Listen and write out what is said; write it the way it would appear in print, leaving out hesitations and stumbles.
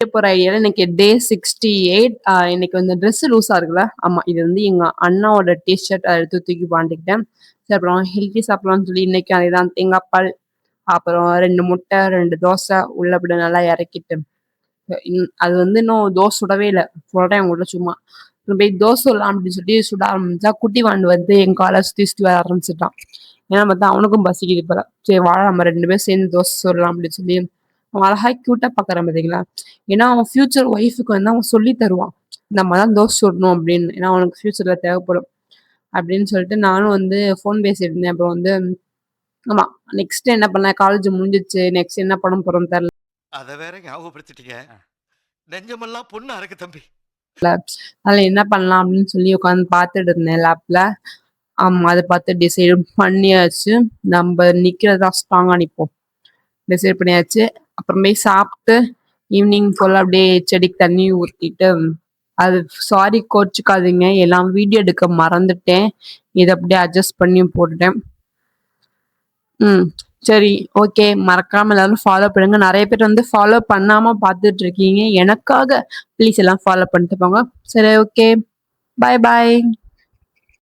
போற ஐடியால இன்னைக்கு டே 68. இன்னைக்கு வந்து ட்ரெஸ் லூஸா இருக்குல்ல. ஆமா, இது வந்து எங்க அண்ணாவோட ஷர்ட் எடுத்து தூக்கி மாட்டிக்கிட்டேன். சரி, அப்புறம் ஹெல்த்தி சாப்பிடலாம்னு சொல்லி இன்னைக்கு அதுதான் தேங்காய் பால், அப்புறம் 2 முட்டை, 2 தோசை உள்ள அப்படி நல்லா இறக்கிட்டு, அது வந்து இன்னும் தோசை சுடவே இல்லை. சொல்றேன் உங்கள்ட்ட சும்மா. அப்புறம் போய் தோசை சுடலாம் அப்படின்னு சொல்லி சுட ஆரம்பிச்சா, குட்டி வாண்டு வந்து என் காலை சுத்தி வர ஆரம்பிச்சிட்டான். ஏன்னா பார்த்தா அவனுக்கும் பசிக்குது போல. சரி வாழ நம்ம 2 பேரும் சேர்ந்து தோசை சுடலாம் அப்படின்னு சொல்லி அவன் அழகா கியூட்டா பாக்குறான் பாத்தீங்களா. ஏன்னா அவன் ஃபியூச்சர் ஒய்ஃபுக்கு வந்து அவன் சொல்லி தருவான், நம்ம தான் தோசை சுடணும் அப்படின்னு. ஏன்னா அவனுக்கு ஃபியூச்சர்ல தேவைப்படும் அப்படின்னு சொல்லிட்டு நானும் வந்து ஃபோன் பேசிட்டு இருந்தேன். அப்புறம் வந்து ஆமா, நெக்ஸ்ட் என்ன பண்ண, காலேஜ் முடிஞ்சிச்சு, நெக்ஸ்ட் என்ன பண்ண போறோம் தெரியல. அத வேற ஞாபகப்படுத்திட்டீங்க. நெஞ்சமெல்லாம் பொண்ணு அறக்கு தம்பி. அதுல என்ன பண்ணலாம் அப்படின்னு சொல்லி உட்காந்து பார்த்துட்டு இருந்தேன் லேப்ல. ஆமா, அதை பார்த்து டிசைட் பண்ணியாச்சு. நம்ம நிக்கிறதா ஸ்ட்ராங்கா நிப்போம். டிசைட் பண்ணியாச்சு. அப்புறமே சாப்பிட்டு ஈவினிங் போல அப்படியே செடிக்கு தண்ணி ஊத்திட்டு, அது சாரி கோச்சுக்காதீங்க, எல்லாம் வீடியோ எடுக்க மறந்துட்டேன். இதை அப்படியே அட்ஜஸ்ட் பண்ணி போட்டுட்டேன். சரி, ஓகே. மறக்காம எல்லாரும் ஃபாலோ பண்ணுங்க. நிறைய பேர் வந்து ஃபாலோ பண்ணாம பார்த்துட்டு இருக்கீங்க. எனக்காக ப்ளீஸ் எல்லாம் ஃபாலோ பண்ணிட்டு போங்க. சரி, ஓகே. பாய் பாய்.